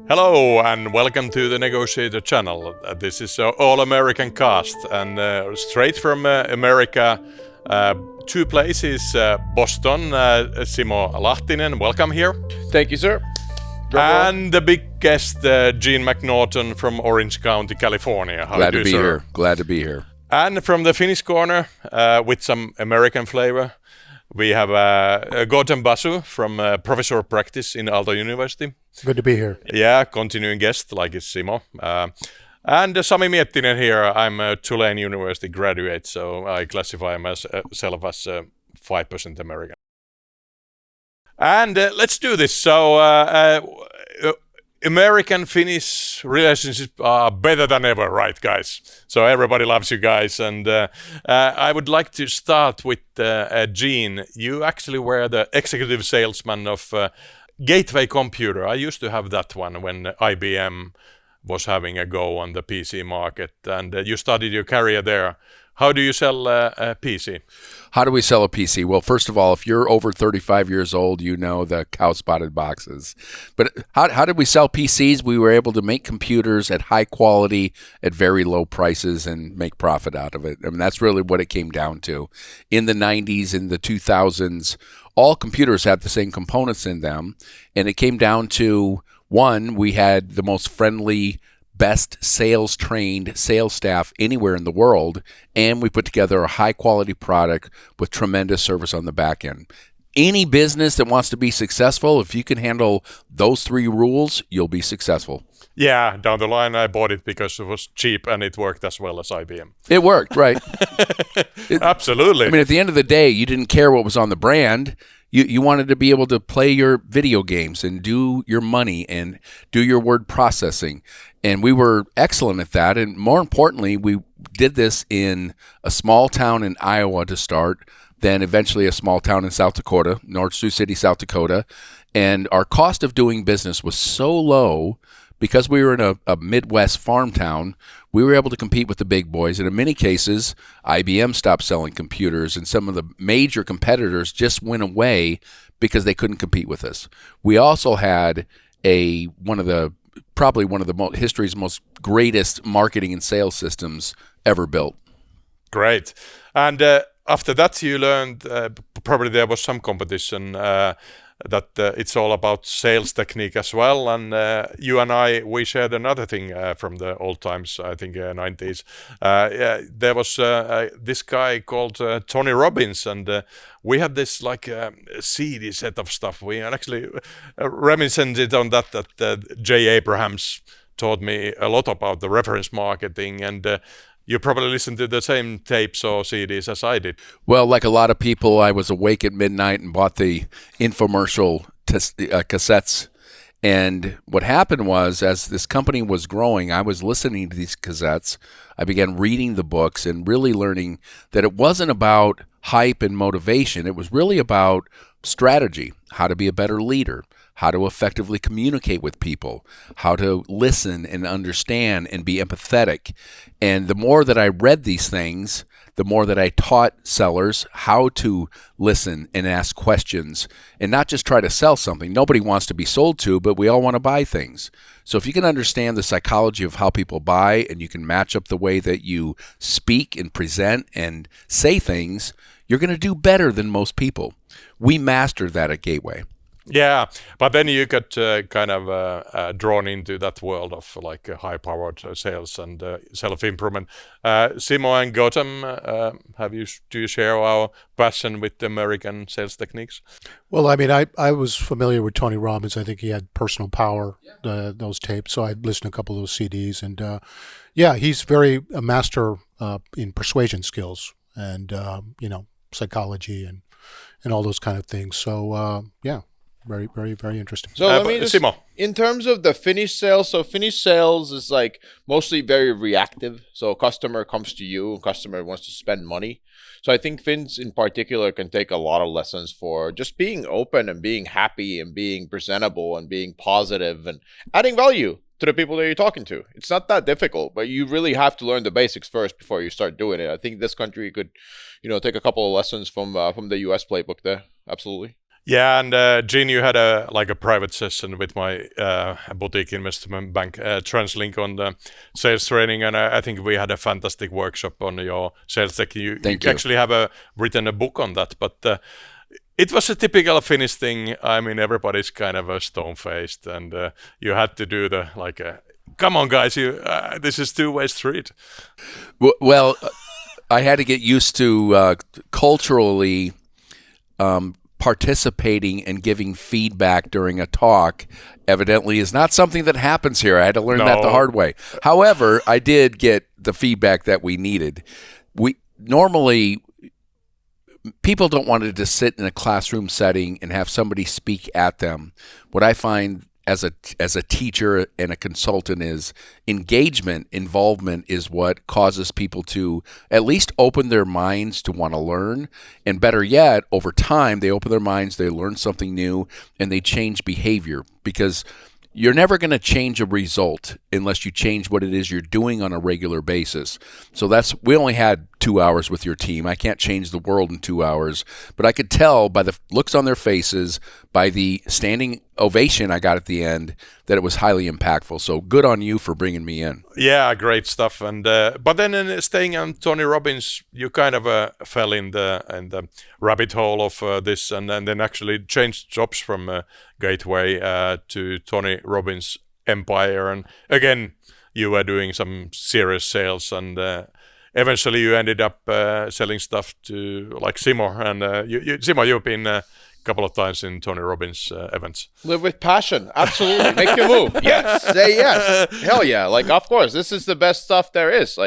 Hello and welcome to the Negotiator channel. This is All American Cast and straight from America, two places, Boston, Simo Lahtinen, welcome here. Thank you, sir. And the big guest, Gene McNaughton from Orange County, California. How Glad do to be you, sir? here. Glad to be here. And from the Finnish corner, with some American flavor, we have Gautam Basu from Professor of Practice in Aalto University. Good to be here. Yeah, continuing guest like it's Simo. And Sami Miettinen here. I'm a Tulane University graduate, so I classify myself as 5% American. And let's do this. So American-Finnish relationships are better than ever, right, guys? So everybody loves you guys. And I would like to start with Gene. You actually were the executive salesman of Gateway computer. I used to have that one when IBM was having a go on the PC market. And you started your career there. How do you sell a PC? How do we sell a PC? Well, first of all, if you're over 35 years old, you know the cow-spotted boxes. But how did we sell PCs? We were able to make computers at high quality at very low prices and make profit out of it. I mean, that's really what it came down to. In the 90s, in the 2000s, all computers had the same components in them. And it came down to, one, we had the most friendly, best sales-trained sales staff anywhere in the world, and we put together a high-quality product with tremendous service on the back end. Any business that wants to be successful, if you can handle those three rules, you'll be successful. Yeah, down the line I bought it because it was cheap and it worked as well as IBM. It worked, right? Absolutely. I mean, at the end of the day, you didn't care what was on the brand. You wanted to be able to play your video games and do your money and do your word processing. And we were excellent at that. And more importantly, we did this in a small town in Iowa to start, then eventually a small town in South Dakota, North Sioux City, South Dakota. And our cost of doing business was so low because we were in a Midwest farm town. We were able to compete with the big boys. And in many cases, IBM stopped selling computers, and some of the major competitors just went away because they couldn't compete with us. We also had probably one of the history's most greatest marketing and sales systems ever built. Great. And after that, you learned probably there was some competition that it's all about sales technique as well. And you and I, we shared another thing from the old times, I think 90s. There was this guy called Tony Robbins, and we had this like CD set of stuff. We actually reminisced on that J. Abrahams taught me a lot about the reference marketing, and you probably listened to the same tapes or CDs as I did. Well, like a lot of people, I was awake at midnight and bought the infomercial cassettes. And what happened was, as this company was growing, I was listening to these cassettes. I began reading the books and really learning that it wasn't about hype and motivation. It was really about strategy, how to be a better leader, how to effectively communicate with people, how to listen and understand and be empathetic. And the more that I read these things, the more that I taught sellers how to listen and ask questions and not just try to sell something. Nobody wants to be sold to, but we all want to buy things. So if you can understand the psychology of how people buy and you can match up the way that you speak and present and say things, you're going to do better than most people. We mastered that at Gateway. Yeah, but then you got kind of drawn into that world of like high-powered sales and self-improvement. Simo and Gautam, do you share our passion with the American sales techniques? Well, I mean, I was familiar with Tony Robbins. I think he had Personal Power, those tapes. So I listened to a couple of those CDs. And yeah, he's a master in persuasion skills and, psychology and all those kind of things. So, yeah. Very, very, very interesting. So let me just, Simo. In terms of the Finnish sales, so Finnish sales is like mostly very reactive. So a customer comes to you, a customer wants to spend money. So I think Finns in particular can take a lot of lessons for just being open and being happy and being presentable and being positive and adding value to the people that you're talking to. It's not that difficult, but you really have to learn the basics first before you start doing it. I think this country could, take a couple of lessons from the US playbook there. Absolutely. Yeah, and Gene, you had a private session with my boutique investment bank, TransLink, on the sales training, and I think we had a fantastic workshop on your sales tech. You actually have written a book on that, but it was a typical Finnish thing. I mean, everybody's kind of stone-faced, and you had to do the come on, guys, this is two-way street. Well, I had to get used to culturally participating and giving feedback during a talk evidently is not something that happens here. I had to learn that the hard way. However, I did get the feedback that we needed. Normally, people don't want to just sit in a classroom setting and have somebody speak at them. What I find as a teacher and a consultant is engagement, involvement is what causes people to at least open their minds to want to learn. And better yet, over time, they open their minds, they learn something new, and they change behavior. Because you're never going to change a result unless you change what it is you're doing on a regular basis. So we only had 2 hours with your team. I can't change the world in 2 hours, but I could tell by the looks on their faces, by the standing ovation I got at the end, that it was highly impactful. So good on you for bringing me in. Yeah, great stuff. And but then staying on Tony Robbins, you kind of fell in the rabbit hole of this, and then actually changed jobs from Gateway to Tony Robbins Empire. And again, you were doing some serious sales, and eventually you ended up selling stuff to Simo. And Simo, you've been a couple of times in Tony Robbins events. Live with passion. Absolutely. Make your move. Yes. Say yes. Hell yeah. Of course, this is the best stuff there is.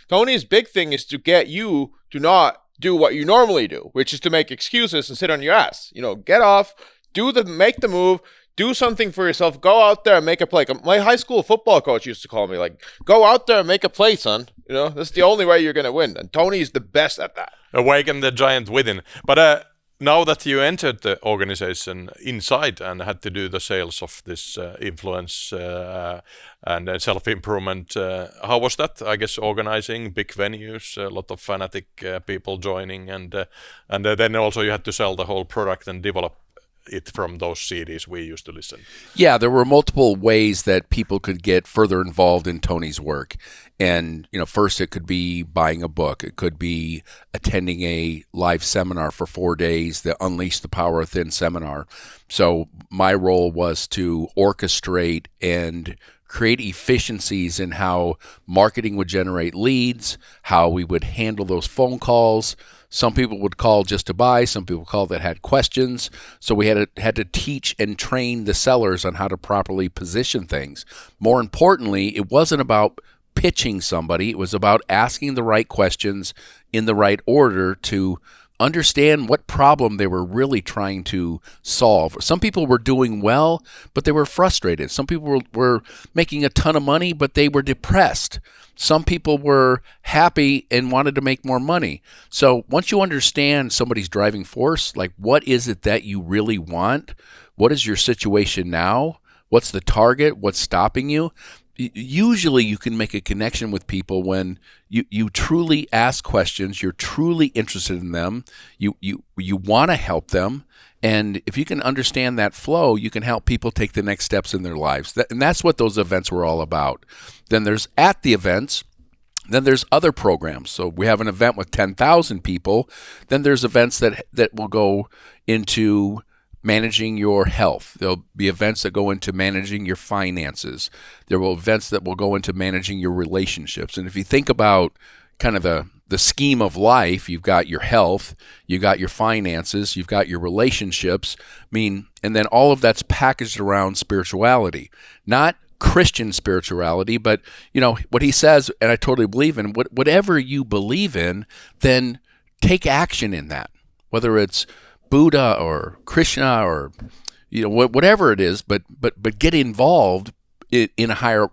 Tony's big thing is to get you to not do what you normally do, which is to make excuses and sit on your ass. Get off, make the move, do something for yourself, go out there and make a play. My high school football coach used to call me go out there and make a play, son. That's the only way you're going to win. And Tony's the best at that. Awaken the giant within. But now that you entered the organization inside and had to do the sales of this influence and self-improvement, how was that? I guess organizing big venues, a lot of fanatic people joining, and then also you had to sell the whole product and develop it from those CDs we used to listen. Yeah, there were multiple ways that people could get further involved in Tony's work. And, first it could be buying a book. It could be attending a live seminar for 4 days, the Unleash the Power Within seminar. So my role was to orchestrate and create efficiencies in how marketing would generate leads, how we would handle those phone calls. Some people would call just to buy. Some people called that had questions. So we had to teach and train the sellers on how to properly position things. More importantly, it wasn't about pitching somebody. It was about asking the right questions in the right order to understand what problem they were really trying to solve. Some people were doing well, but they were frustrated. Some people were making a ton of money, but they were depressed. Some people were happy and wanted to make more money. So once you understand somebody's driving force, what is it that you really want? What is your situation now? What's the target? What's stopping you? Usually you can make a connection with people when you truly ask questions, you're truly interested in them, you want to help them, and if you can understand that flow, you can help people take the next steps in their lives. And that's what those events were all about. Then there's at the events, then there's other programs. So we have an event with 10,000 people. Then there's events that will go into managing your health. There'll be events that go into managing your finances. There will events that will go into managing your relationships. And if you think about kind of the scheme of life, you've got your health, you've got your finances, you've got your relationships. And then all of that's packaged around spirituality. Not Christian spirituality, but what he says, and I totally believe in, whatever you believe in, then take action in that. Whether it's Buddha or Krishna or whatever it is, but get involved in a higher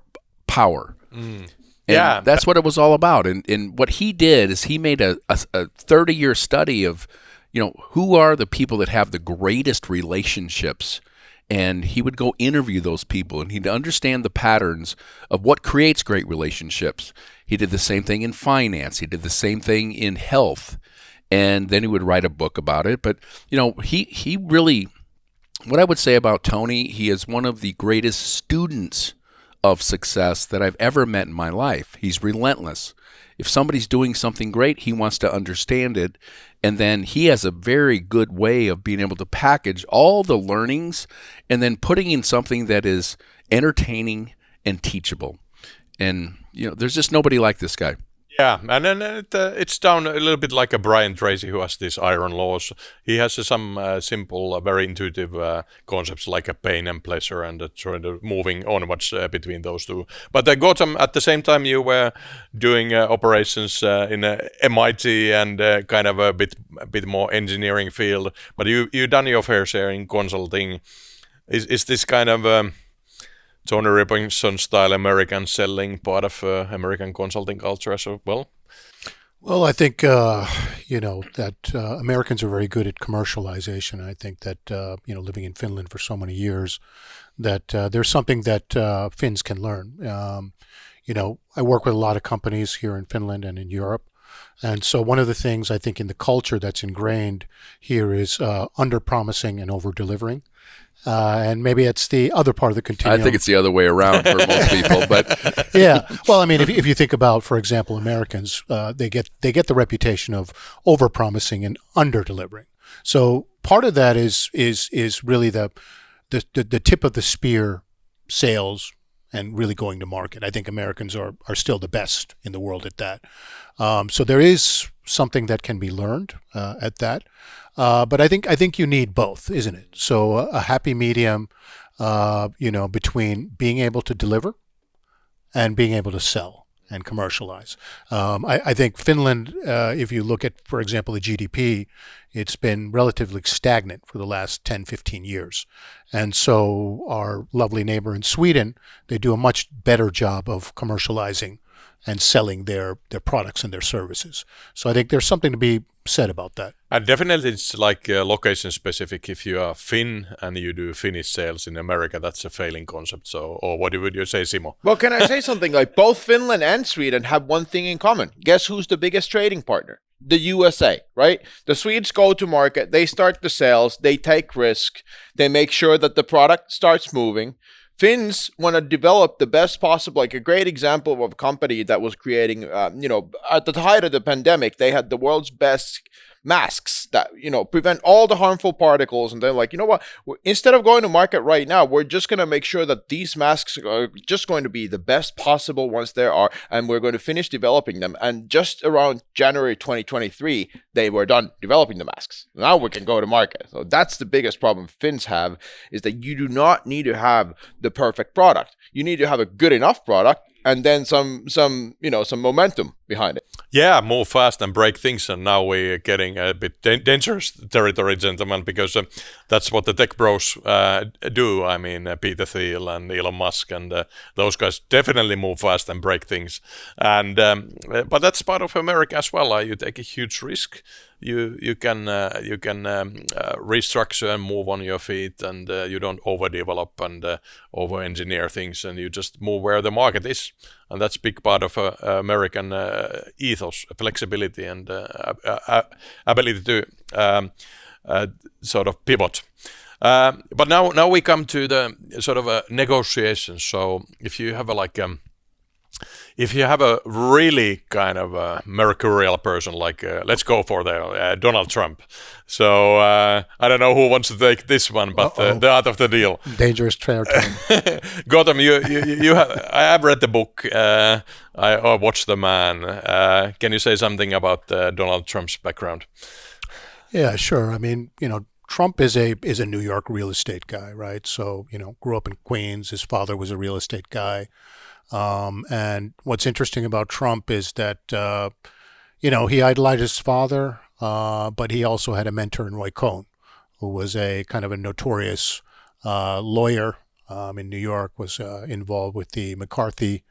power. And that's what it was all about. And what he did is he made a 30-year study of who are the people that have the greatest relationships, and he would go interview those people, and he'd understand the patterns of what creates great relationships. He did the same thing in finance. He did the same thing in health. And then he would write a book about it. But, he really What I would say about Tony, he is one of the greatest students of success that I've ever met in my life. He's relentless. If somebody's doing something great, he wants to understand it. And then he has a very good way of being able to package all the learnings and then putting in something that is entertaining and teachable. And, there's just nobody like this guy. Yeah, and then it's down a little bit like a Brian Tracy, who has these iron laws. He has some simple, very intuitive concepts like a pain and pleasure, and sort of moving onwards between those two. But Gautam, at the same time, you were doing operations in MIT and kind of a bit more engineering field. But you done your fair share in consulting. Is this kind of Tony Robinson style American selling part of American consulting culture as well? Well, I think that Americans are very good at commercialization. I think that living in Finland for so many years, that there's something that Finns can learn. I work with a lot of companies here in Finland and in Europe. And so one of the things I think in the culture that's ingrained here is under-promising and over-delivering. And maybe it's the other part of the continuum. I think it's the other way around for most people, but yeah. Well, I mean, if you think about, for example, Americans, they get the reputation of over-promising and under-delivering. So part of that is really the tip of the spear sales and really going to market. I think Americans are still the best in the world at that. So there is something that can be learned at that. But I think you need both, isn't it? So a happy medium, between being able to deliver and being able to sell and commercialize. I think Finland, if you look at, for example, the GDP, it's been relatively stagnant for the last 10, 15 years. And so our lovely neighbor in Sweden, they do a much better job of commercializing and selling their products and their services. So I think there's something to be said about that. And definitely it's like location specific. If you are Finn and you do Finnish sales in America, that's a failing concept. So, or what would you say, Simo? Well, can I say something? Like both Finland and Sweden have one thing in common. Guess who's the biggest trading partner? The USA, right? The Swedes go to market, they start the sales, they take risk, they make sure that the product starts moving. Finns want to develop the best possible, like a great example of a company that was creating, at the height of the pandemic, they had the world's best masks that, prevent all the harmful particles. And they're like, you know what, instead of going to market right now, we're just going to make sure that these masks are just going to be the best possible ones there are. And we're going to finish developing them. And just around January 2023, they were done developing the masks. Now we can go to market. So that's the biggest problem Finns have, is that you do not need to have the perfect product. You need to have a good enough product and then some momentum behind it. Yeah, move fast and break things, and now we're getting a bit dangerous territory, gentlemen, because that's what the tech bros do. I mean, Peter Thiel and Elon Musk and those guys definitely move fast and break things. And but that's part of America as well. You take a huge risk. You can restructure and move on your feet, and you don't overdevelop and over-engineer things, and you just move where the market is. And that's a big part of American ethos, flexibility and ability to sort of pivot. But now we come to the sort of negotiations. So if you have a really kind of mercurial person, like let's go for the Donald Trump. So I don't know who wants to take this one, but the art of the deal. Dangerous territory. Gautam, you have, I have read the book. I watched The Man. Can you say something about Donald Trump's background? Yeah, sure. I mean, Trump is a New York real estate guy, right? So, grew up in Queens. His father was a real estate guy. And what's interesting about Trump is that, he idolized his father, but he also had a mentor in Roy Cohn, who was a kind of a notorious lawyer in New York, was involved with the McCarthy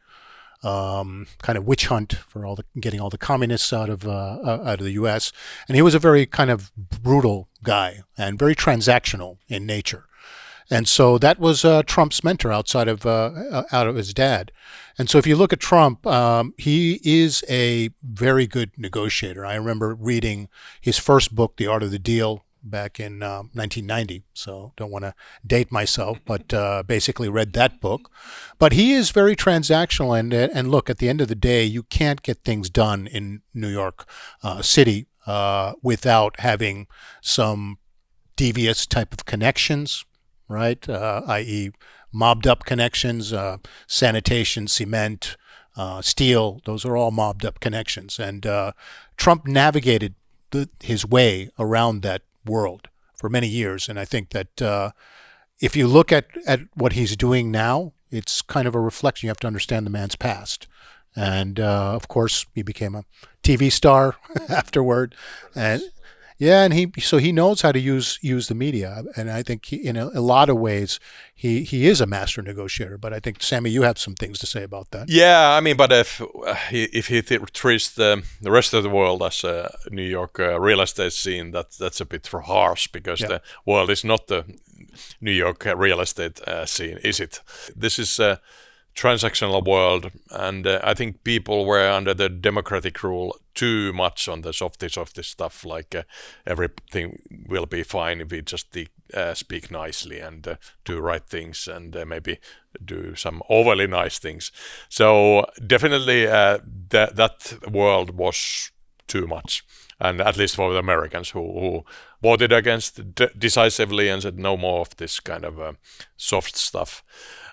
kind of witch hunt for getting all the communists out of the U.S. And he was a very kind of brutal guy and very transactional in nature. And so that was Trump's mentor out of his dad. And so if you look at Trump, he is a very good negotiator. I remember reading his first book, The Art of the Deal, back in 1990. So don't want to date myself, but basically read that book. But he is very transactional. And look, at the end of the day, you can't get things done in New York City without having some devious type of connections, right? I.e. mobbed up connections, sanitation, cement, steel. Those are all mobbed up connections. And Trump navigated his way around that world for many years. And I think that if you look at what he's doing now, it's kind of a reflection. You have to understand the man's past. And of course, he became a TV star afterward. And yeah, and he knows how to use the media, and I think in a lot of ways he is a master negotiator. But I think, Sami, you have some things to say about that. Yeah, I mean, but if he treats the rest of the world as a New York real estate scene, that's a bit harsh, because the world is not the New York real estate scene, is it? This is a transactional world, and I think people were under the democratic rule too much on the softy stuff, like everything will be fine if we just speak nicely and do right things, and maybe do some overly nice things. So definitely that world was too much, and at least for the Americans who voted against decisively and said no more of this kind of soft stuff.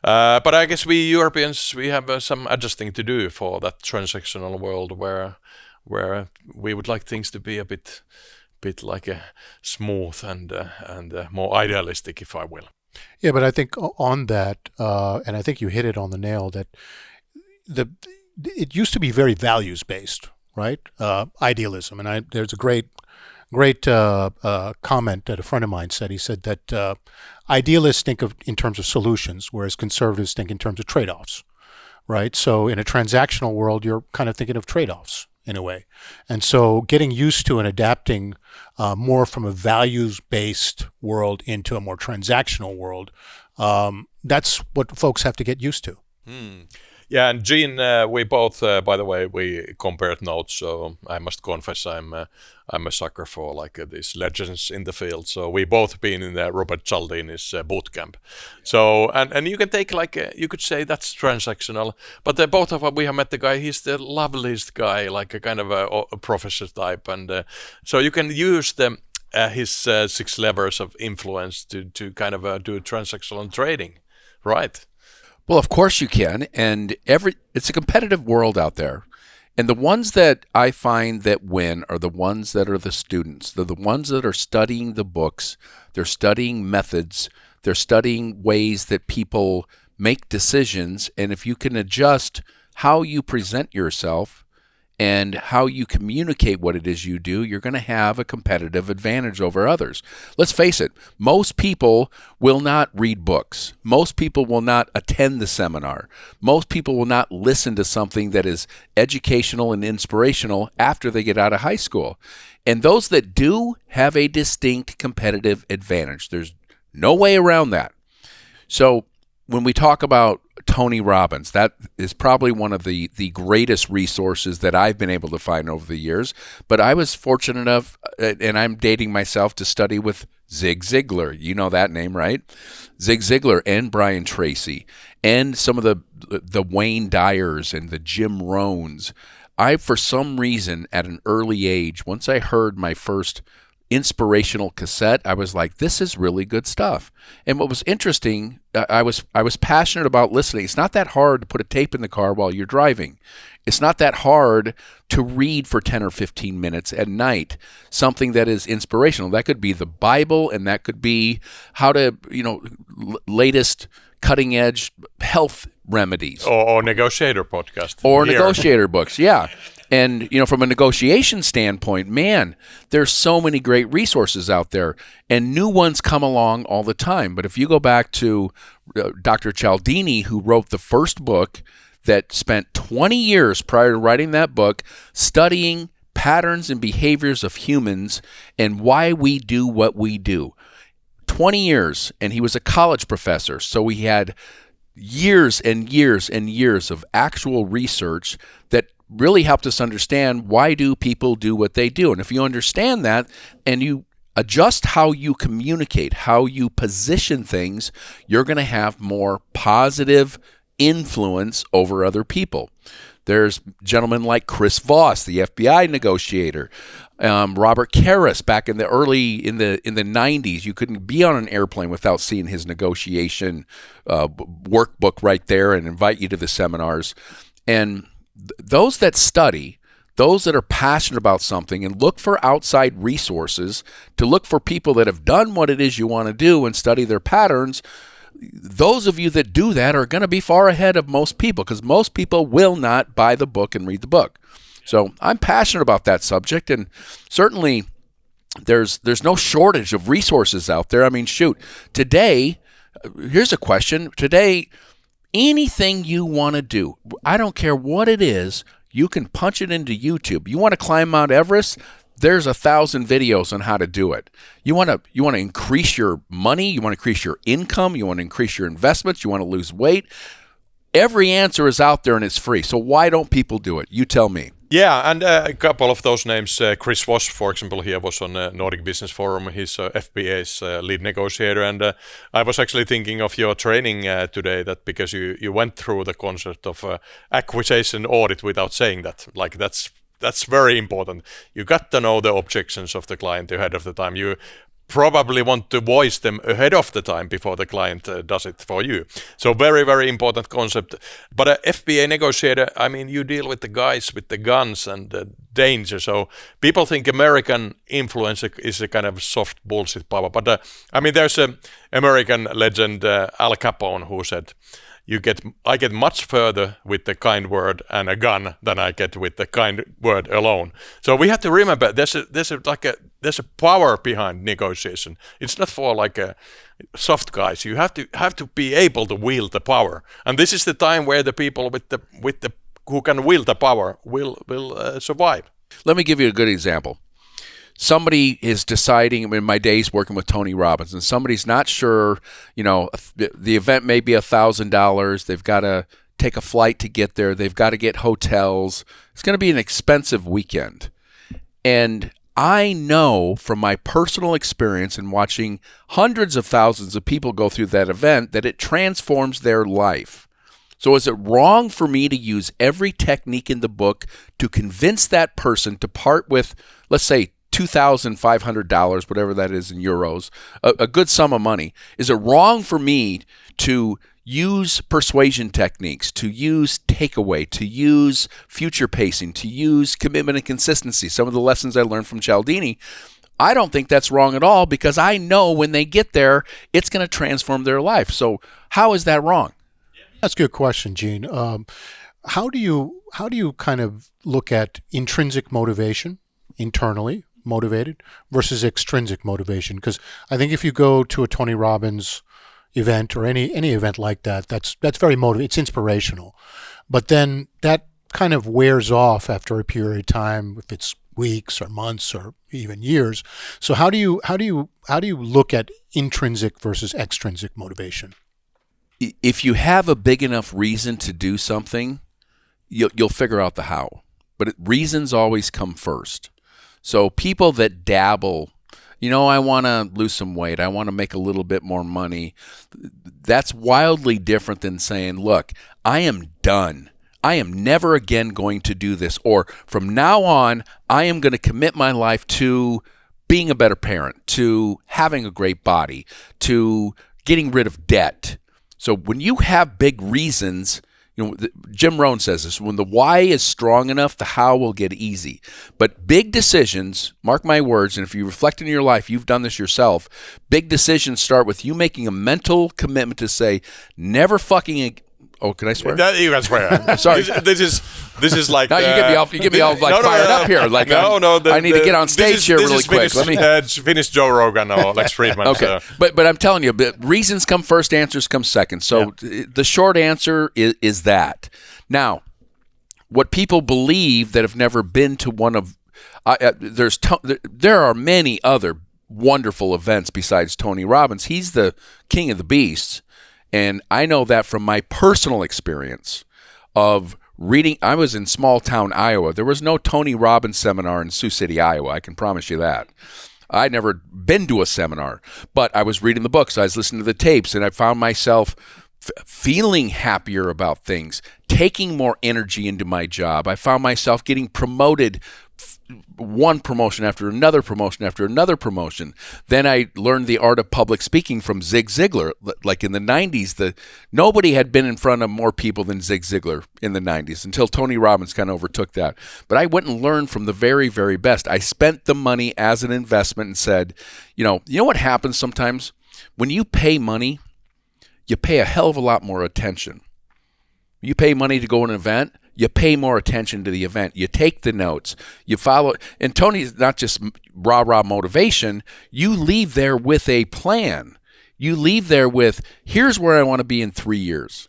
But I guess we Europeans, we have some adjusting to do for that transactional world where we would like things to be a bit like a smooth and more idealistic, if I will. Yeah, but I think on that, and I think you hit it on the nail, that it used to be very values based, right? Idealism, and there's a great comment that a friend of mine said. He said that idealists think in terms of solutions, whereas conservatives think in terms of trade-offs, right? So in a transactional world, you're kind of thinking of trade-offs in a way. And so getting used to and adapting more from a values-based world into a more transactional world, that's what folks have to get used to. Yeah, and Gene, we both, by the way, we compared notes. So I must confess, I'm a sucker for like these legends in the field. So we both been in the Robert Cialdini's boot camp. So and you can take like you could say that's transactional, but both of us, we have met the guy. He's the loveliest guy, like a kind of a professor type, and so you can use his 6 levers of influence to kind of do transactional trading, right? Well, of course you can, and it's a competitive world out there. And the ones that I find that win are the ones that are the students. They're the ones that are studying the books, they're studying methods, they're studying ways that people make decisions, and if you can adjust how you present yourself and how you communicate what it is you do, you're going to have a competitive advantage over others. Let's face it, most people will not read books. Most people will not attend the seminar. Most people will not listen to something that is educational and inspirational after they get out of high school. And those that do have a distinct competitive advantage. There's no way around that. So when we talk about Tony Robbins, that is probably one of the greatest resources that I've been able to find over the years. But I was fortunate enough, and I'm dating myself, to study with Zig Ziglar. You know that name, right? Zig Ziglar and Brian Tracy and some of the Wayne Dyers and the Jim Rohns. I, for some reason, at an early age, once I heard my first inspirational cassette, I was like, this is really good stuff. And what was interesting, I was passionate about listening. It's not that hard to put a tape in the car while you're driving. It's not that hard to read for 10 or 15 minutes at night something that is inspirational. That could be the Bible, and that could be how to, latest cutting edge health remedies. Or negotiator podcast. Or negotiator books, yeah. And, from a negotiation standpoint, man, there's so many great resources out there, and new ones come along all the time. But if you go back to Dr. Cialdini, who wrote the first book, that spent 20 years prior to writing that book studying patterns and behaviors of humans and why we do what we do. 20 years, and he was a college professor, so he had years and years and years of actual research that really helped us understand why do people do what they do. And if you understand that and you adjust how you communicate, how you position things, you're going to have more positive influence over other people. There's gentlemen like Chris Voss, the FBI negotiator, Robert Karras back in the in the 90s. You couldn't be on an airplane without seeing his negotiation workbook right there and invite you to the seminars. And those that study, those that are passionate about something and look for outside resources, to look for people that have done what it is you want to do and study their patterns, those of you that do that are going to be far ahead of most people, because most people will not buy the book and read the book. So I'm passionate about that subject, and certainly there's no shortage of resources out there. I mean, shoot, today, here's a question. Today, anything you want to do, I don't care what it is, you can punch it into YouTube. You want to climb Mount Everest? There's 1,000 videos on how to do it. You want to increase your money, you want to increase your income, you want to increase your investments, you want to lose weight. Every answer is out there and it's free. So why don't people do it? You tell me. Yeah, and a couple of those names, Chris Voss, for example, he was on Nordic Business Forum. He's FBA's lead negotiator, and I was actually thinking of your training today, that because you went through the concept of acquisition audit without saying that. Like that's very important. You got to know the objections of the client ahead of the time. You probably want to voice them ahead of the time before the client does it for you. So very, very important concept. But an FBA negotiator, I mean, you deal with the guys with the guns and the danger. So people think American influence is a kind of soft bullshit power. But I mean, there's an American legend, Al Capone, who said, I get much further with the kind word and a gun than I get with the kind word alone. So we have to remember there's a power behind negotiation. It's not for like soft guys. You have to be able to wield the power, and this is the time where the people with the who can wield the power will survive. Let me give you a good example. Somebody is deciding, in my days working with Tony Robbins, and somebody's not sure, the event may be $1,000. They've got to take a flight to get there. They've got to get hotels. It's going to be an expensive weekend. And I know from my personal experience in watching hundreds of thousands of people go through that event that it transforms their life. So is it wrong for me to use every technique in the book to convince that person to part with, let's say, $2,500, whatever that is in euros, a good sum of money? Is it wrong for me to use persuasion techniques, to use takeaway, to use future pacing, to use commitment and consistency, some of the lessons I learned from Cialdini? I don't think that's wrong at all, because I know when they get there, it's going to transform their life. So how is that wrong? That's a good question, Gene. How do you kind of look at intrinsic motivation, internally motivated, versus extrinsic motivation? Because I think if you go to a Tony Robbins event or any event like that, that's very motivating. It's inspirational, but then that kind of wears off after a period of time, if it's weeks or months or even years. So how do you look at intrinsic versus extrinsic motivation? If you have a big enough reason to do something, you'll figure out the how. But reasons always come first. So people that dabble, I want to lose some weight, I want to make a little bit more money, that's wildly different than saying, look, I am done. I am never again going to do this. Or from now on, I am going to commit my life to being a better parent, to having a great body, to getting rid of debt. So when you have big reasons, Jim Rohn says this, when the why is strong enough, the how will get easy. But big decisions, mark my words, and if you reflect in your life, you've done this yourself, big decisions start with you making a mental commitment to say, never fucking... Oh, can I swear? You can swear. Sorry. This is like... No, you get me all fired up here. Like I need to get on stage here really quick. Let me finish Joe Rogan or Lex Friedman. Okay, but I'm telling you, reasons come first, answers come second. So the short answer is that. Now, what people believe that have never been to one of... there are many other wonderful events besides Tony Robbins. He's the king of the beasts. And I know that from my personal experience of reading. I was in small town Iowa. There was no Tony Robbins seminar in Sioux City, Iowa. I can promise you that. I'd never been to a seminar, but I was reading the books, I was listening to the tapes, and I found myself feeling happier about things, taking more energy into my job. I found myself getting promoted, one promotion after another promotion after another promotion. Then I learned the art of public speaking from Zig Ziglar. Like in the 90s, nobody had been in front of more people than Zig Ziglar in the 90s until Tony Robbins kind of overtook that. But I went and learned from the very, very best. I spent the money as an investment and said, you know what happens sometimes? When you pay money, you pay a hell of a lot more attention. You pay money to go to an event, you pay more attention to the event. You take the notes. You follow. And Tony's not just rah-rah motivation. You leave there with a plan. You leave there with, here's where I want to be in 3 years.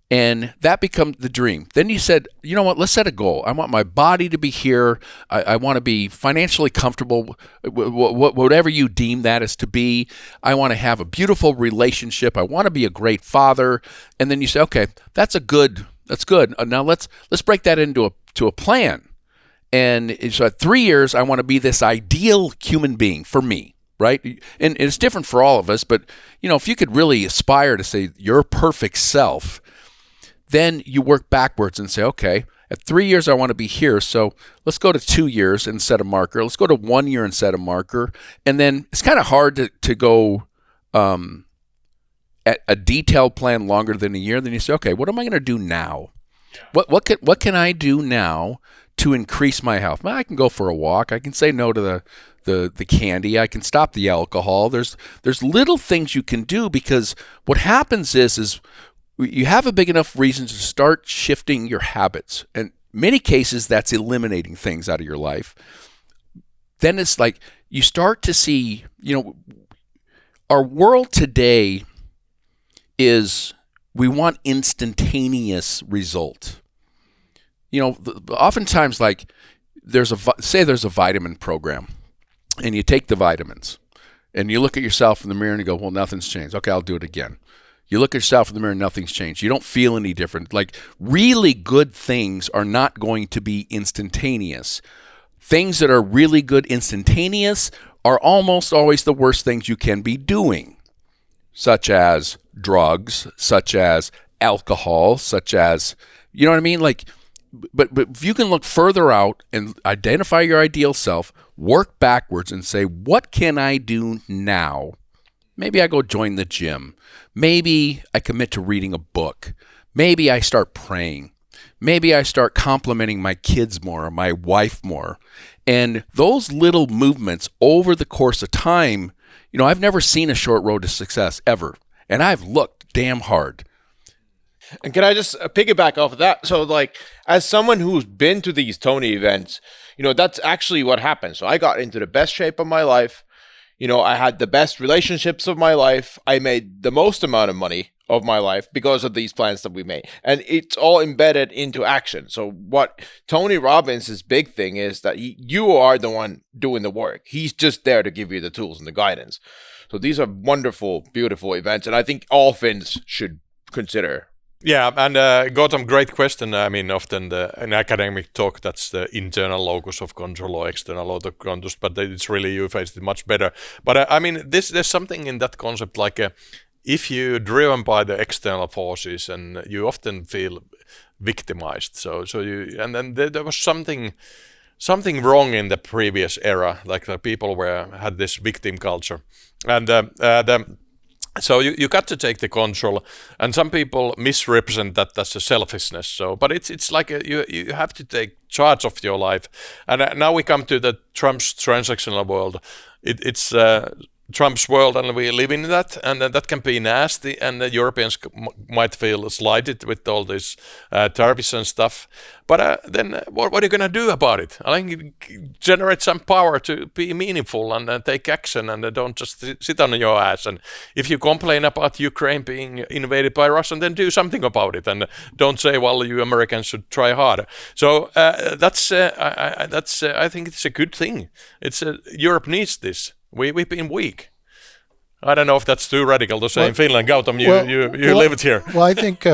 And that becomes the dream. Then you said, you know what, let's set a goal. I want my body to be here. I want to be financially comfortable, whatever you deem that as to be. I want to have a beautiful relationship. I want to be a great father. And then you say, okay, that's good. Now let's break that into a plan. And so at 3 years, I want to be this ideal human being for me, right? And it's different for all of us, but if you could really aspire to say your perfect self, then you work backwards and say, okay, at 3 years, I want to be here. So let's go to 2 years and set a marker. Let's go to 1 year and set a marker. And then it's kind of hard to go at a detailed plan longer than a year. Then you say, okay, what am I going to do now? What can I do now to increase my health? Well, I can go for a walk. I can say no to the candy. I can stop the alcohol. There's little things you can do, because what happens is you have a big enough reason to start shifting your habits. And in many cases, that's eliminating things out of your life. Then it's like you start to see, our world today is we want instantaneous result. Oftentimes, like there's a vitamin program, and you take the vitamins, and you look at yourself in the mirror and you go, well, nothing's changed. Okay, I'll do it again. You look at yourself in the mirror and nothing's changed. You don't feel any different. Like, really good things are not going to be instantaneous. Things that are really good instantaneous are almost always the worst things you can be doing, such as drugs, such as alcohol, such as, you know what I mean? Like, but if you can look further out and identify your ideal self, work backwards and say, what can I do now? Maybe I go join the gym. Maybe I commit to reading a book. Maybe I start praying. Maybe I start complimenting my kids more or my wife more. And those little movements over the course of time, I've never seen a short road to success ever. And I've looked damn hard. And can I just piggyback off of that? So, like, as someone who's been to these Tony events, that's actually what happened. So I got into the best shape of my life. I had the best relationships of my life. I made the most amount of money of my life because of these plans that we made. And it's all embedded into action. So what Tony Robbins' big thing is that you are the one doing the work. He's just there to give you the tools and the guidance. So these are wonderful, beautiful events. And I think all Finns should consider. Yeah, and Gautam, great question. I mean, often in academic talk, that's the internal locus of control or external locus of control, but it's really, you phrased it much better. But I mean, there's something in that concept, like if you're driven by the external forces, and you often feel victimized. So and then there was something wrong in the previous era, like the people had this victim culture, and so you got to take the control, and some people misrepresent that as a selfishness. So, but it's like you have to take charge of your life. And now we come to the Trump's transactional world. It's Trump's world, and we live in that, and that can be nasty. And the Europeans might feel slighted with all this tariffs and stuff. But then, what are you going to do about it? I think generate some power to be meaningful and take action, and don't just sit on your ass. And if you complain about Ukraine being invaded by Russia, then do something about it, and don't say, "Well, you Americans should try harder." So that's I think it's a good thing. Europe needs this. We've been weak. I don't know if that's too radical to say in Finland. Gautam, you lived here. Well, I think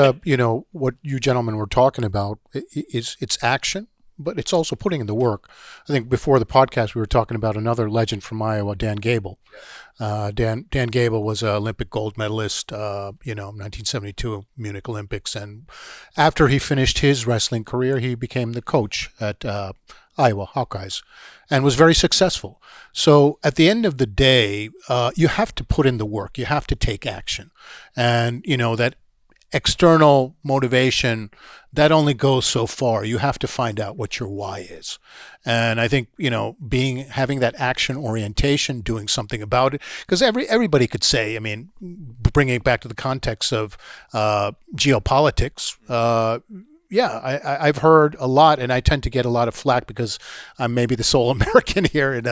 what you gentlemen were talking about is it's action, but it's also putting in the work. I think before the podcast, we were talking about another legend from Iowa, Dan Gable. Dan Gable was an Olympic gold medalist, 1972 Munich Olympics. And after he finished his wrestling career, he became the coach at Iowa Hawkeyes and was very successful. So at the end of the day, you have to put in the work. You have to take action. And, that external motivation, that only goes so far. You have to find out what your why is. And I think, having that action orientation, doing something about it, because everybody could say, bringing it back to the context of geopolitics, I've heard a lot, and I tend to get a lot of flack because I'm maybe the sole American here in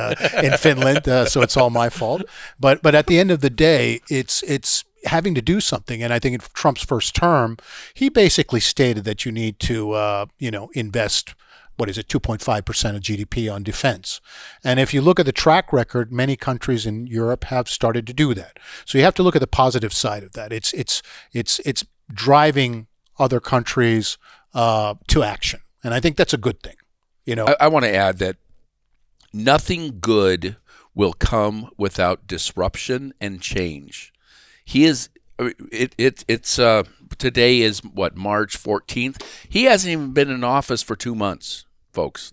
Finland, so it's all my fault. But at the end of the day, it's having to do something. And I think in Trump's first term, he basically stated that you need to, invest, 2.5% of GDP on defense. And if you look at the track record, many countries in Europe have started to do that. So you have to look at the positive side of that. It's driving other countries to action. And I think that's a good thing. I want to add that nothing good will come without disruption and change. Today is March 14th. He hasn't even been in office for 2 months, folks.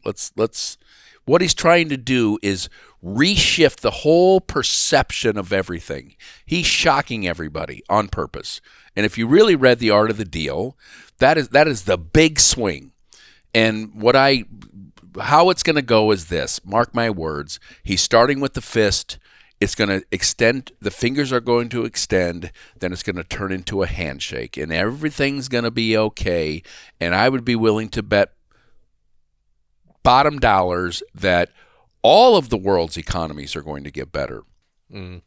What he's trying to do is reshift the whole perception of everything. He's shocking everybody on purpose. And if you really read The Art of the Deal, that is the big swing. And how it's going to go is this. Mark my words. He's starting with the fist. It's going to extend. The fingers are going to extend. Then it's going to turn into a handshake, and everything's going to be okay. And I would be willing to bet bottom dollars that all of the world's economies are going to get better. Mm.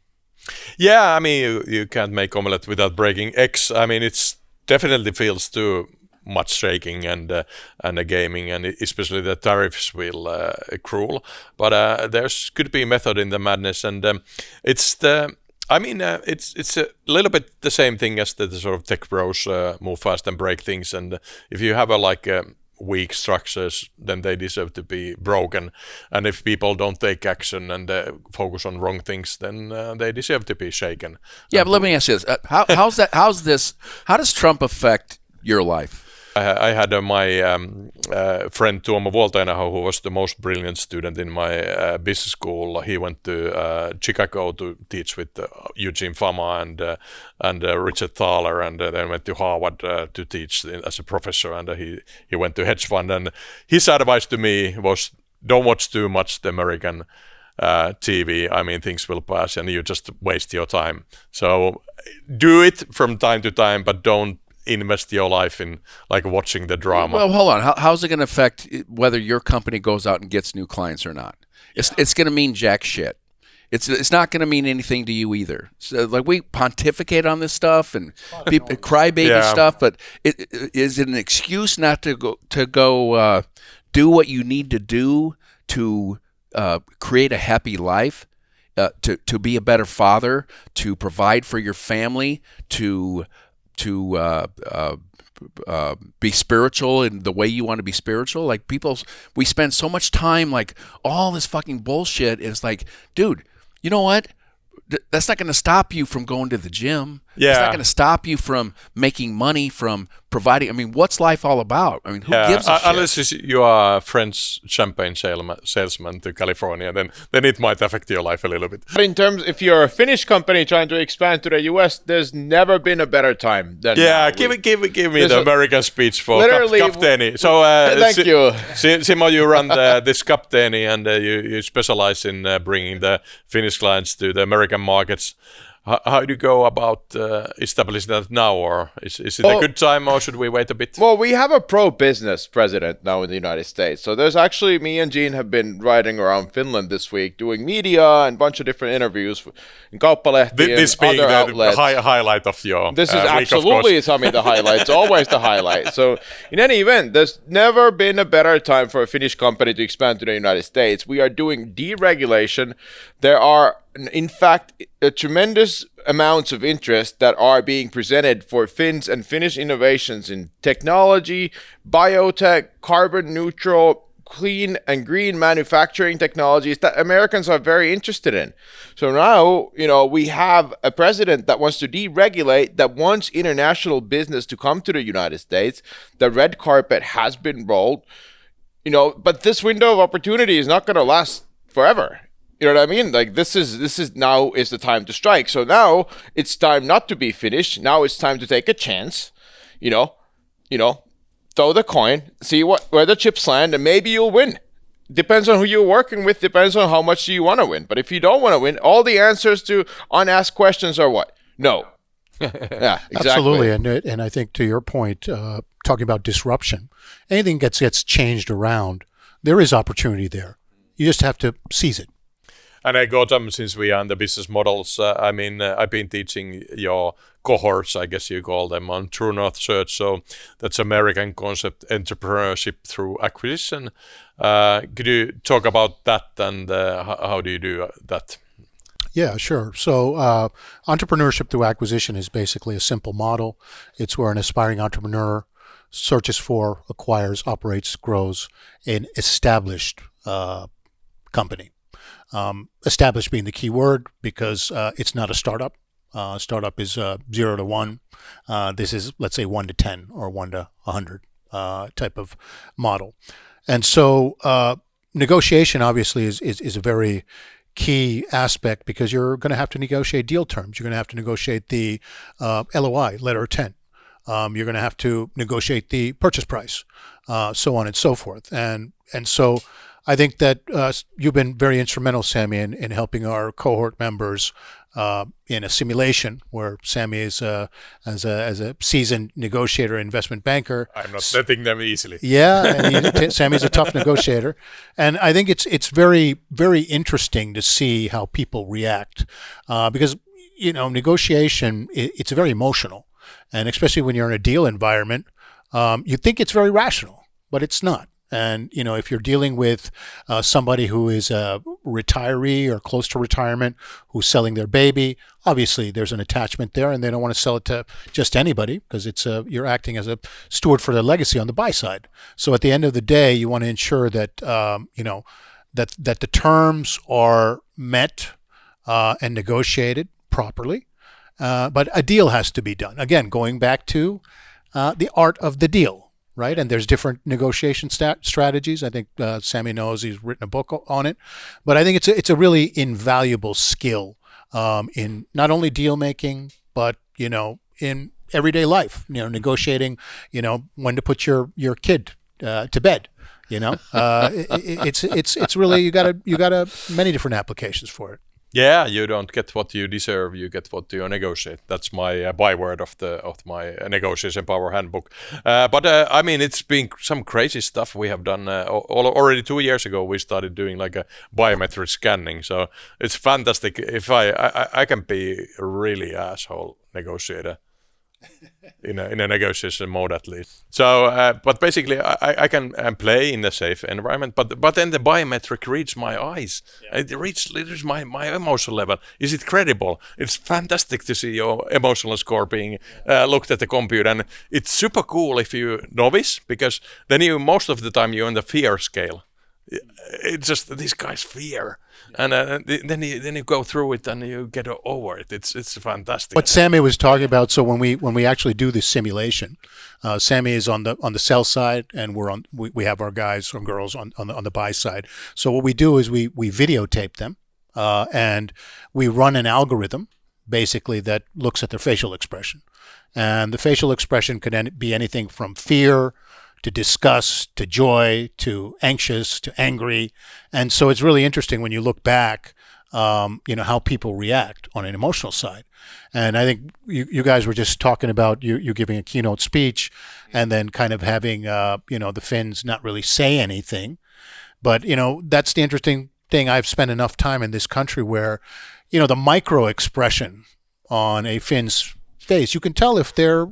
Yeah, you can't make omelette without breaking eggs. It's definitely feels too much shaking and the gaming, and especially the tariffs will cruel. But there's could be method in the madness, and it's the. It's a little bit the same thing as the sort of tech bros move fast and break things. And if you have weak structures, then they deserve to be broken. And if people don't take action and focus on wrong things, then they deserve to be shaken. Yeah, but let me ask you this: how does Trump affect your life? I had my friend Tuomo Vuoltainaho, who was the most brilliant student in my business school. He went to Chicago to teach with Eugene Fama and Richard Thaler, and then went to Harvard to teach as a professor. And he went to hedge fund. And his advice to me was, don't watch too much the American TV. Things will pass, and you just waste your time. So do it from time to time, but don't invest your life in watching the drama. Well, hold on. How's it going to affect whether your company goes out and gets new clients or not? It's going to mean jack shit. It's not going to mean anything to you either. So we pontificate on this stuff and crybaby stuff, but is it an excuse not to go do what you need to do to create a happy life, to be a better father, to provide for your family, to be spiritual in the way you want to be spiritual? We spend so much time all this fucking bullshit is dude, you know what? That's not going to stop you from going to the gym. Yeah. It's not going to stop you from making money, from providing. What's life all about? Who gives a shit? Unless you are a French champagne salesman to California, then it might affect your life a little bit. But in terms, if you're a Finnish company trying to expand to the US, there's never been a better time than now. Give me the American speech for Capteeni. So thank you. Simo, you run this Capteeni, and you specialize in bringing the Finnish clients to the American markets. How do you go about establishing that now, or is it a good time, or should we wait a bit? Well, we have a pro-business president now in the United States. So there's actually, me and Gene have been riding around Finland this week doing media and a bunch of different interviews in Kauppalehti this and being other the outlets. highlight of your This is week, absolutely, Sami, the highlight. It's always the highlight. So in any event, there's never been a better time for a Finnish company to expand to the United States. We are doing deregulation. There are, in fact, tremendous amounts of interest that are being presented for Finns and Finnish innovations in technology, biotech, carbon neutral, clean and green manufacturing technologies that Americans are very interested in. So now, we have a president that wants to deregulate, that wants international business to come to the United States. The red carpet has been rolled, but this window of opportunity is not going to last forever. You know what I mean? Like this is now is the time to strike. So now it's time not to be finished. Now it's time to take a chance, throw the coin, see where the chips land, and maybe you'll win. Depends on who you're working with, depends on how much you want to win. But if you don't want to win, all the answers to unasked questions are what? No. Yeah, exactly. Absolutely. And I think to your point, talking about disruption, anything gets changed around, there is opportunity there. You just have to seize it. And I got them since we are in the business models. I've been teaching your cohorts, I guess you call them, on True North Search. So that's American concept, entrepreneurship through acquisition. Could you talk about that and how do you do that? Yeah, sure. So entrepreneurship through acquisition is basically a simple model. It's where an aspiring entrepreneur searches for, acquires, operates, grows an established company. Established being the key word because it's not a startup. Startup is 0 to 1. This is, let's say, 1 to 10 or 1 to 100 type of model. And so negotiation obviously is a very key aspect because you're going to have to negotiate deal terms. You're going to have to negotiate the LOI, letter of intent. You're going to have to negotiate the purchase price, so on and so forth. And so I think that you've been very instrumental, Sami, in helping our cohort members in a simulation where Sami is as a seasoned negotiator, investment banker. I'm not letting them easily. Yeah, and Sami's a tough negotiator, and I think it's very, very interesting to see how people react because negotiation it's very emotional, and especially when you're in a deal environment, you think it's very rational, but it's not. And, if you're dealing with somebody who is a retiree or close to retirement, who's selling their baby, obviously there's an attachment there and they don't want to sell it to just anybody because you're acting as a steward for their legacy on the buy side. So at the end of the day, you want to ensure that, that the terms are met and negotiated properly. But a deal has to be done. Again, going back to the art of the deal. Right, and there's different negotiation strategies. I think Sami knows, he's written a book on it. But I think it's a really invaluable skill in not only deal making, but in everyday life. Negotiating. When to put your kid to bed. It's really you got many different applications for it. Yeah, you don't get what you deserve, you get what you negotiate. That's my byword of my negotiation power handbook. But it's been some crazy stuff we have done. Already 2 years ago, we started doing like a biometric scanning. So it's fantastic. If I can be a really asshole negotiator. In a negotiation mode at least. So, but basically, I can play in a safe environment. But then the biometric reads my eyes. Yeah. It reads my emotional level. Is it credible? It's fantastic to see your emotional score being looked at the computer, and it's super cool if you're novice because then most of the time you're on the fear scale. It's just this guy's fear, and then you go through it and you get over it. It's fantastic. What Sami was talking about. So when we actually do this simulation, Sami is on the sell side, and we have our guys or girls on the buy side. So what we do is we videotape them, and we run an algorithm basically that looks at their facial expression, and the facial expression could be anything from fear to disgust, to joy, to anxious, to angry. And so it's really interesting when you look back, how people react on an emotional side. And I think you guys were just talking about you giving a keynote speech and then kind of having, the Finns not really say anything. But, that's the interesting thing. I've spent enough time in this country where, the micro expression on a Finn's face, you can tell if they're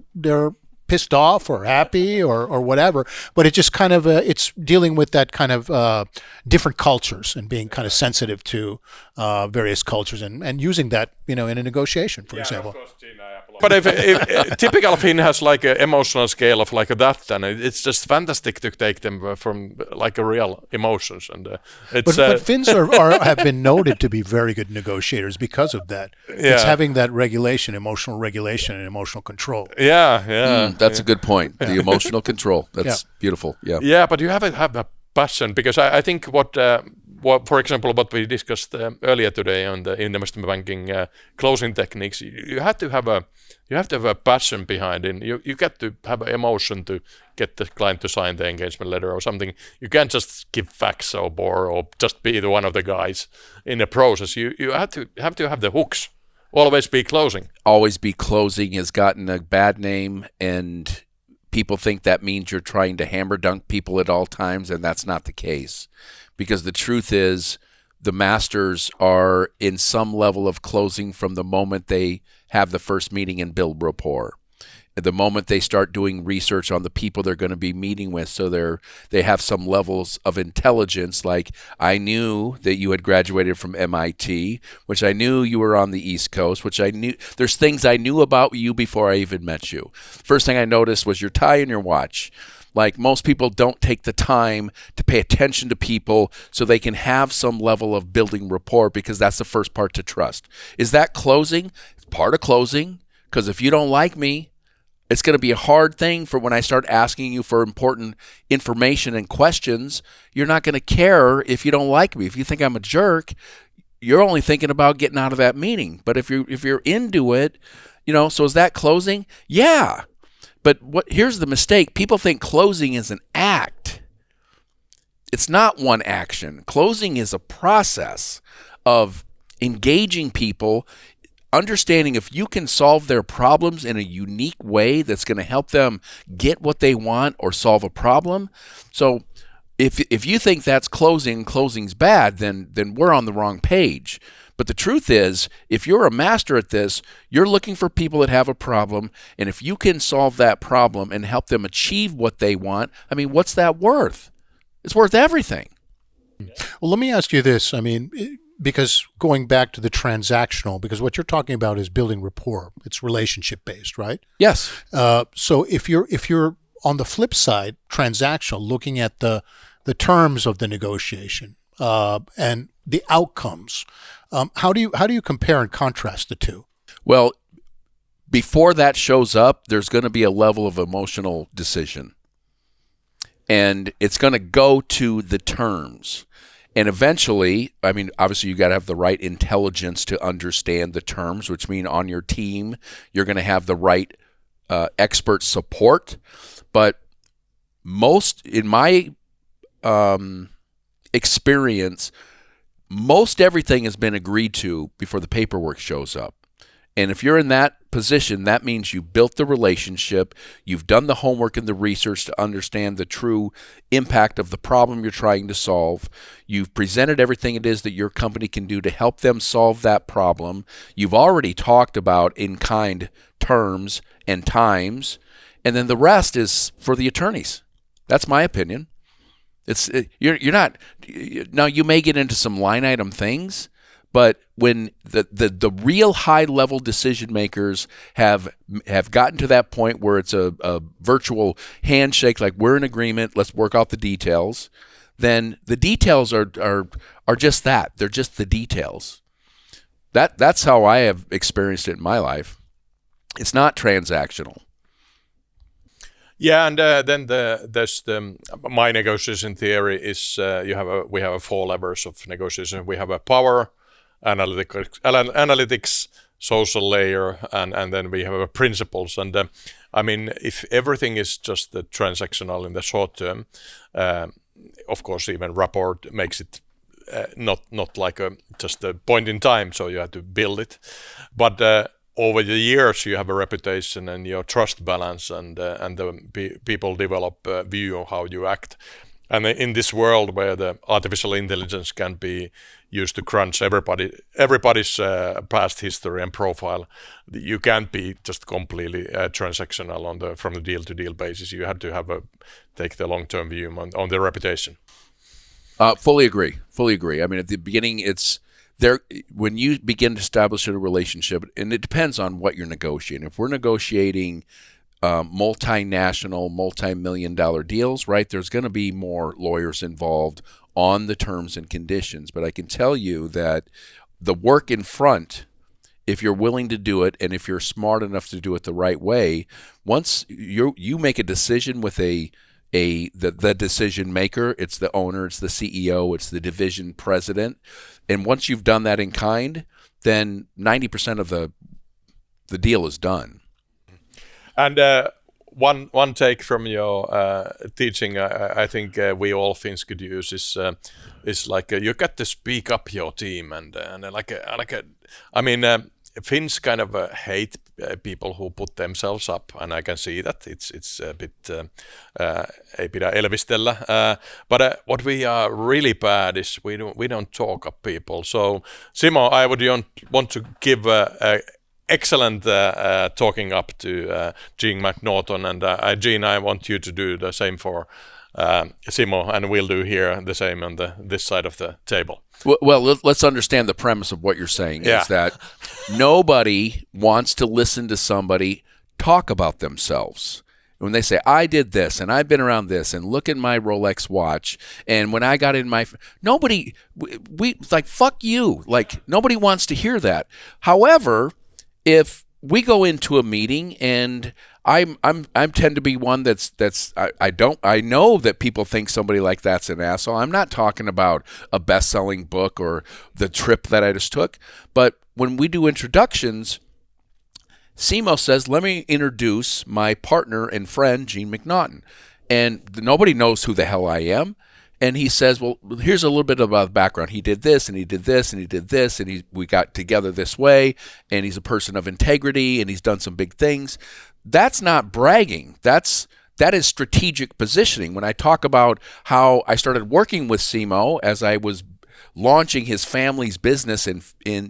pissed off or happy or whatever, but it just kind of it's dealing with that kind of different cultures and being kind of sensitive to various cultures and using that in a negotiation, for example. Of course, Gene, I apologize. But if typical Finn has like an emotional scale of like that, and it's just fantastic to take them from like a real emotions. And it's but Finns have been noted to be very good negotiators because of that. It's having that emotional regulation and emotional control. That's a good point. The emotional control. That's beautiful. Yeah, but you have a passion, because I think what for example, what we discussed earlier today on the investment banking closing techniques, you have to have a passion behind it. You get to have an emotion to get the client to sign the engagement letter or something. You can't just give facts or just be one of the guys in the process. You have to have the hooks. Always be closing. Always be closing has gotten a bad name, and people think that means you're trying to hammer dunk people at all times, and that's not the case. Because the truth is, the masters are in some level of closing from the moment they have the first meeting and build rapport. At the moment they start doing research on the people they're going to be meeting with, so they have some levels of intelligence, like I knew that you had graduated from MIT, which I knew you were on the East Coast, which I knew there's things I knew about you before I even met you. First thing I noticed was your tie and your watch. Like, most people don't take the time to pay attention to people so they can have some level of building rapport, because that's the first part to trust. Is that closing? It's part of closing, because if you don't like me, it's going to be a hard thing for when I start asking you for important information and questions. You're not going to care if you don't like me. If you think I'm a jerk, you're only thinking about getting out of that meeting. But if you're into it, so is that closing? Yeah. But here's the mistake. People think closing is an act. It's not one action. Closing is a process of engaging people, understanding if you can solve their problems in a unique way that's going to help them get what they want or solve a problem. So if you think that's closing's bad, then we're on the wrong page. But the truth is, if you're a master at this, you're looking for people that have a problem, and if you can solve that problem and help them achieve what they want, I mean, what's that worth? It's worth everything. Well, let me ask you this. I mean, because going back to the transactional, because what you're talking about is building rapport. It's relationship based, right? Yes. So if you're on the flip side, transactional, looking at the terms of the negotiation and the outcomes, how do you compare and contrast the two? Well, before that shows up, there's going to be a level of emotional decision, and it's going to go to the terms. And eventually, I mean, obviously you got to have the right intelligence to understand the terms, which mean on your team, you're going to have the right expert support. But in my experience, most everything has been agreed to before the paperwork shows up. And if you're in that position, that means you built the relationship, you've done the homework and the research to understand the true impact of the problem you're trying to solve. You've presented everything it is that your company can do to help them solve that problem. You've already talked about in-kind terms and times, and then the rest is for the attorneys. That's my opinion. You're not, now you may get into some line item things, but when the real high level decision makers have gotten to that point where it's a virtual handshake, like we're in agreement, let's work out the details, then the details are just that. They're just the details. That's how I have experienced it in my life. It's not transactional. Yeah, and then there's my negotiation theory is we have 4 levels of negotiation. We have a power, analytics, social layer, and then we have principles. And I mean, if everything is just the transactional in the short term, of course, even rapport makes it not like just a point in time. So you have to build it, but over the years, you have a reputation and your trust balance, and the people develop a view of how you act. And in this world where the artificial intelligence can be used to crunch everybody's past history and profile, you can't be just completely transactional from the deal to deal basis. You have to take the long term view on the reputation. Fully agree. I mean, at the beginning, it's when you begin to establish a relationship, and it depends on what you're negotiating. If we're negotiating multinational, multi-million-dollar deals, right, there's going to be more lawyers involved on the terms and conditions. But I can tell you that the work in front, if you're willing to do it and if you're smart enough to do it the right way, once you make a decision with the decision maker, it's the owner, it's the CEO, it's the division president, and once you've done that in kind, then 90% of the deal is done. And one take from your teaching, I think we all Finns could use is like you got to speak up your team and I mean Finns kind of hate people who put themselves up, and I can see that it's a bit ei pidä elvistellä. But what we are really bad is we don't talk up people. So Simo, I would want to give excellent talking up to Gene McNaughton, and Gene, I want you to do the same for Simo, and we'll do here the same on this side of the table. Well, let's understand the premise of what you're saying is that nobody wants to listen to somebody talk about themselves. When they say, I did this, and I've been around this, and look at my Rolex watch, and when I got in my... Nobody... We like, fuck you. Like, nobody wants to hear that. However, if we go into a meeting and I tend to be one I know that people think somebody like that's an asshole. I'm not talking about a best-selling book or the trip that I just took, but when we do introductions, Simo says, let me introduce my partner and friend, Gene McNaughton. And nobody knows who the hell I am. And he says, well, here's a little bit about the background. He did this, and he did this, and he did this, and we got together this way, and he's a person of integrity, and he's done some big things. That's not bragging. That is strategic positioning. When I talk about how I started working with Simo as I was launching his family's business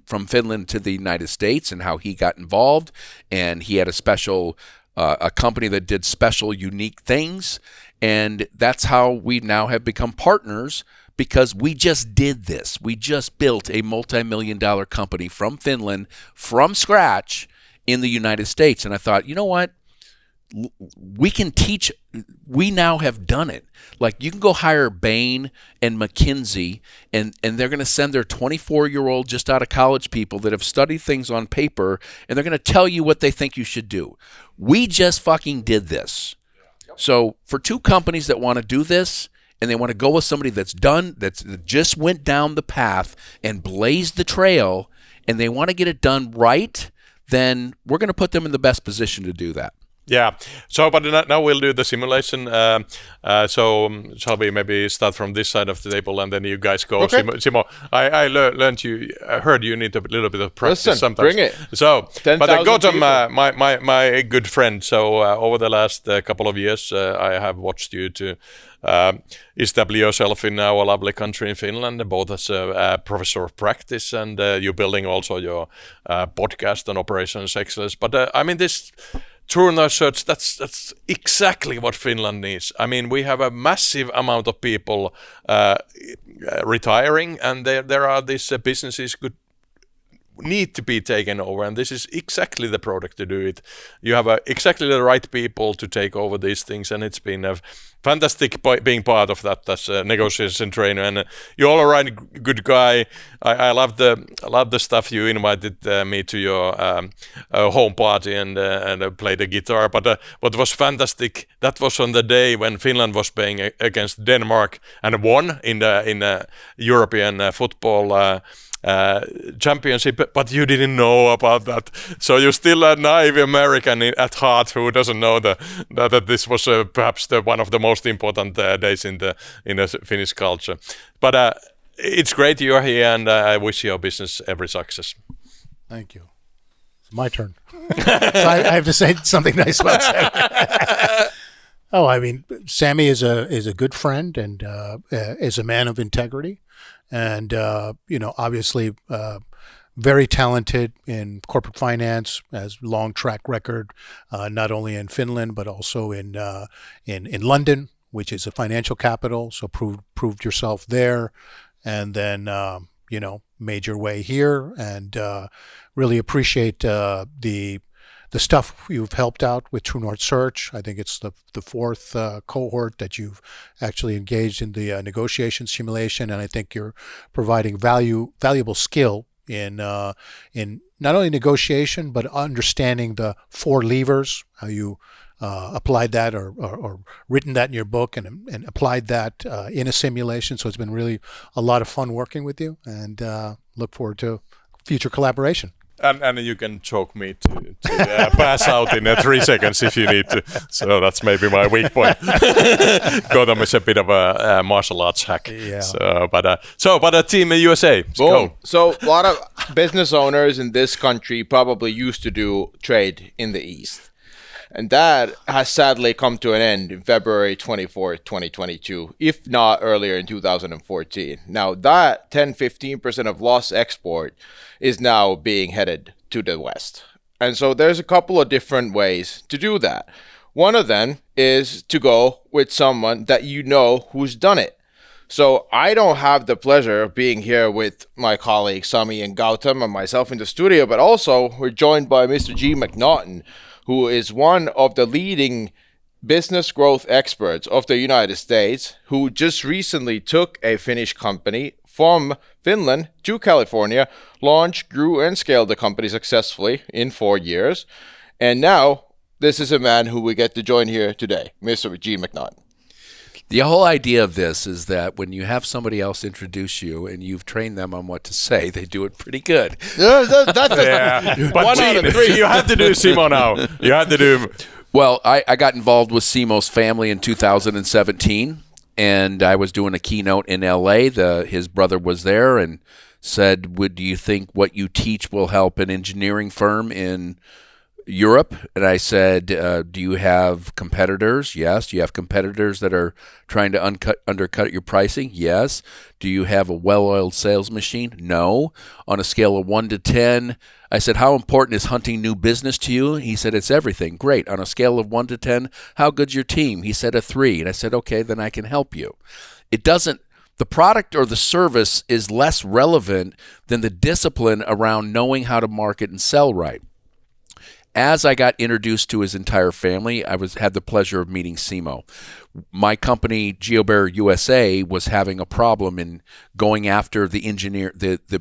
from Finland to the United States, and how he got involved, and he had a company that did special, unique things. And that's how we now have become partners, because we just did this. We just built a multi-million-dollar company from Finland from scratch in the United States. And I thought, you know what? We can teach. We now have done it. Like, you can go hire Bain and McKinsey, and they're going to send their 24-year-old just out of college people that have studied things on paper, and they're going to tell you what they think you should do. We just fucking did this. So for two companies that want to do this, and they want to go with somebody that just went down the path and blazed the trail, and they want to get it done right, then we're going to put them in the best position to do that. Yeah. So, but now we'll do the simulation. So, shall we maybe start from this side of the table, and then you guys go? Okay. Simo, I learned I heard you need a little bit of practice. Listen, sometimes. bring it. So, 10,000 but Gautam, people. my good friend. So, over the last couple of years, I have watched you to establish yourself in our lovely country in Finland, both as a professor of practice, and you're building also your podcast on operations excellence. But I mean, this true research, that's exactly what Finland needs. I mean, we have a massive amount of people retiring, and there are these businesses need to be taken over, and this is exactly the product to do it. You have exactly the right people to take over these things, and it's been a fantastic being part of that as a negotiation trainer. And you're all right, good guy. I love the stuff you invited me to your home party and play the guitar. But what was fantastic, that was on the day when Finland was playing against Denmark and won in the European football championship, but you didn't know about that. So you're still a naive American at heart who doesn't know that this was perhaps one of the most important days in the Finnish culture. But it's great you're here, and I wish your business every success. Thank you. It's my turn. So I have to say something nice about Sami. Oh, I mean, Sami is a good friend and is a man of integrity. And, obviously very talented in corporate finance, has long track record, not only in Finland, but also in London, which is a financial capital. So proved yourself there. And then, major way here, and really appreciate the stuff you've helped out with True North Search. I think it's the fourth cohort that you've actually engaged in the negotiation simulation, and I think you're providing valuable skill in not only negotiation but understanding the 4 levers, how you applied that or written that in your book and applied that in a simulation. So it's been really a lot of fun working with you, and look forward to future collaboration. And you can choke me to pass out in 3 seconds if you need to. So that's maybe my weak point. Gautam is a bit of a martial arts hack. Yeah. But Team USA. Boom. So a lot of business owners in this country probably used to do trade in the East. And that has sadly come to an end in February 24th, 2022, if not earlier in 2014. Now that 10-15% of lost export is now being headed to the West. And so there's a couple of different ways to do that. One of them is to go with someone that you know who's done it. So I don't have the pleasure of being here with my colleagues Sami and Gautam and myself in the studio, but also we're joined by Mr. G. McNaughton, who is one of the leading business growth experts of the United States, who just recently took a Finnish company from Finland to California, launched, grew, and scaled the company successfully in 4 years. And now, this is a man who we get to join here today, Mr. G. McNaughton. The whole idea of this is that when you have somebody else introduce you and you've trained them on what to say, they do it pretty good. Yeah, but 1 out of 3. You have to do Simo now. You have to do. Well, I got involved with Simo's family in 2017, and I was doing a keynote in L.A. His brother was there and said, do you think what you teach will help an engineering firm in Europe? And I said, do you have competitors? Yes. Do you have competitors that are trying to undercut your pricing? Yes. Do you have a well-oiled sales machine? No. On a scale of 1 to 10, I said, how important is hunting new business to you? He said, it's everything. Great. On a scale of 1 to 10, how good's your team? He said, a 3. And I said, okay, then I can help you. The product or the service is less relevant than the discipline around knowing how to market and sell right. As I got introduced to his entire family, I had the pleasure of meeting Simo. My company, GeoBear USA, was having a problem in going after the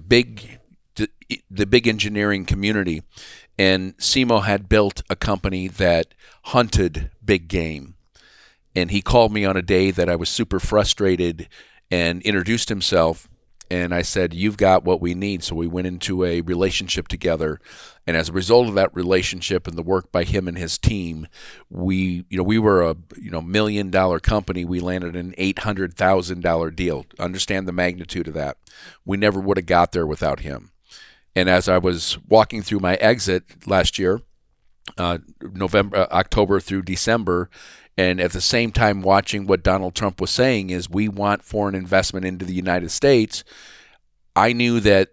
big engineering community, and Simo had built a company that hunted big game. And he called me on a day that I was super frustrated and introduced himself. And I said, you've got what we need. So we went into a relationship together. And as a result of that relationship and the work by him and his team, we were a $1 million company. We landed an $800,000 deal. Understand the magnitude of that. We never would have got there without him. And as I was walking through my exit last year, October through December, and at the same time watching what Donald Trump was saying is we want foreign investment into the United States, I knew that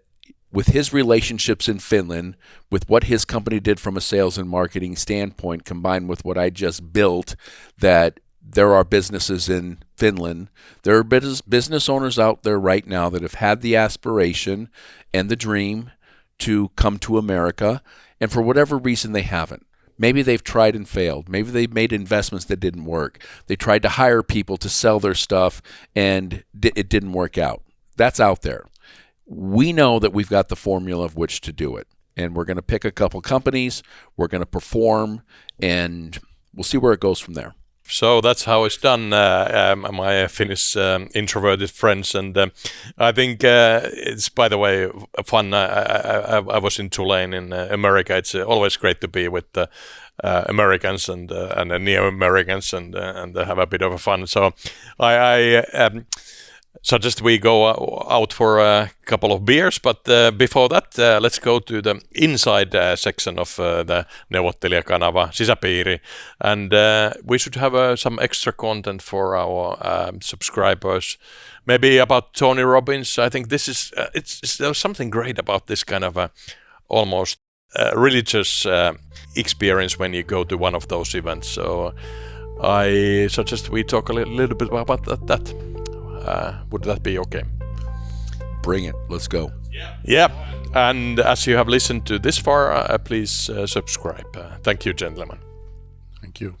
with his relationships in Finland, with what his company did from a sales and marketing standpoint, combined with what I just built, that there are businesses in Finland. There are business owners out there right now that have had the aspiration and the dream to come to America, and for whatever reason they haven't. Maybe they've tried and failed. Maybe they've made investments that didn't work. They tried to hire people to sell their stuff, and it didn't work out. That's out there. We know that we've got the formula of which to do it. And we're going to pick a couple companies, we're going to perform, and we'll see where it goes from there. So that's how it's done, my Finnish introverted friends. And I think it's, by the way, fun. I was in Tulane in America. It's always great to be with Americans and neo-Americans and have a bit of a fun. So I suggest we go out for a couple of beers, but before that, let's go to the inside section of the Neuvottelija-kanava, sisäpiiri, and we should have some extra content for our subscribers. Maybe about Tony Robbins. I think this is there's something great about this kind of almost religious experience when you go to one of those events. So I suggest we talk a little bit about that. Would that be okay? bring it. Let's go. Yeah. And as you have listened to this far, please subscribe. Thank you, gentlemen. Thank you.